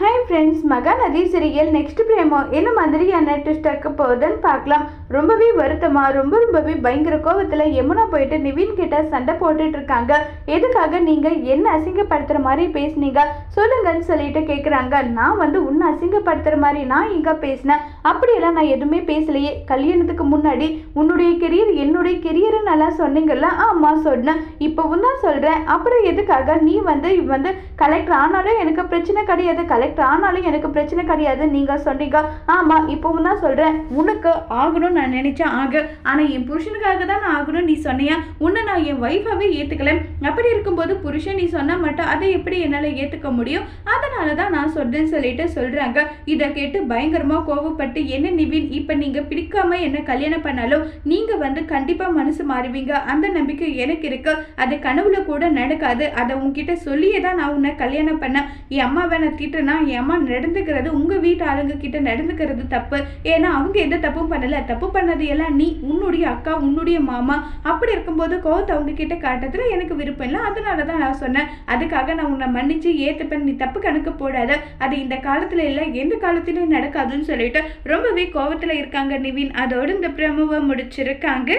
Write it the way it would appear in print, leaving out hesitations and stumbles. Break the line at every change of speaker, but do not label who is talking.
Hi friends, Mahanadi serial next பிரேமோ என்ன மாதிரியான twist இருக்க போகுதுன்னு பார்க்கலாம். ரொம்பவே வருத்தமாக ரொம்பவே பயங்கர கோவத்தில் யமுனா போயிட்டு நிவின் கிட்ட சண்டை போட்டுட்டு இருக்காங்க. எதுக்காக நீங்கள் என்ன அசிங்கப்படுத்துகிற மாதிரி பேசுனீங்க சொல்லுங்கன்னு சொல்லிட்டு கேட்குறாங்க. நான் உன்னை அசிங்கப்படுத்துகிற மாதிரி நான் எங்கே பேசினேன்? அப்படியெல்லாம் நான் எதுவுமே பேசலையே. கல்யாணத்துக்கு முன்னாடி உன்னுடைய கெரியர் என்னுடைய கெரியரை நல்லா சொன்னீங்கல்ல. ஆமாம் சொன்னேன், இப்போவும் தான் சொல்கிறேன். அப்புறம் எதுக்காக நீ கலெக்டர் ஆனாலும் எனக்கு பிரச்சனை கிடையாது, கலெக்டர் ஆனாலும் எனக்கு பிரச்சனை கிடையாது நீங்கள் சொன்னீங்க. ஆமாம், இப்போவும் தான் சொல்கிறேன். உனக்கு ஆகணும்னு நான் நினைச்சேன் ஆக, ஆனால் என் புருஷனுக்காக தான் நான் ஆகணும்னு நீ சொன்னியா? உன்னை நான் என் ஒய்ஃபாகவே ஏற்றுக்கல. அப்படி இருக்கும்போது புருஷன் நீ சொன்னால் மட்டும் அதை எப்படி என்னால் ஏற்றுக்க முடியும்? அதனால தான் நான் சொல்றேன்னு சொல்லிட்டு சொல்கிறாங்க. இதை கேட்டு பயங்கரமாக கோவப்பட்டு, என்ன நிவின், இப்போ நீங்கள் பிடிக்காம என்ன கல்யாணம் பண்ணாலும் நீங்கள் கண்டிப்பாக மனசு மாறுவீங்க, அந்த நம்பிக்கை எனக்கு இருக்கு. அது கனவுல கூட நடக்காது. அதை உங்ககிட்ட சொல்லியே தான் நான் உன்னை கல்யாணம் பண்ணேன். என் அம்மாவை நான் திட்டுனா என் அம்மா நடந்துக்கிறது உங்கள் வீட்டு ஆளுங்க கிட்ட நடந்துக்கிறது தப்பு. ஏன்னா அவங்க எந்த தப்பும் பண்ணலை. தப்பு பண்ணது எல்லாம் நீ, உன்னுடைய அக்கா, உன்னுடைய மாமா. அப்படி இருக்கும்போது கோவத்தை அவங்க கிட்ட காட்டுறதுல எனக்கு விருப்பம் இல்லை. அதனால தான் நான் சொன்னேன். அதுக்காக நான் உன்னை மன்னிச்சு ஏற்றுப்பேன். நீ தப்பு கணக்கு போடாத. அது இந்த காலத்தில் இல்லை, எந்த காலத்திலையும் நடக்காதுன்னு சொல்லிட்டு ரொம்பவே கோவத்தில் இருக்காங்க நிவின். அதோடு இந்த பிரமுவை முடிச்சிருக்காங்க.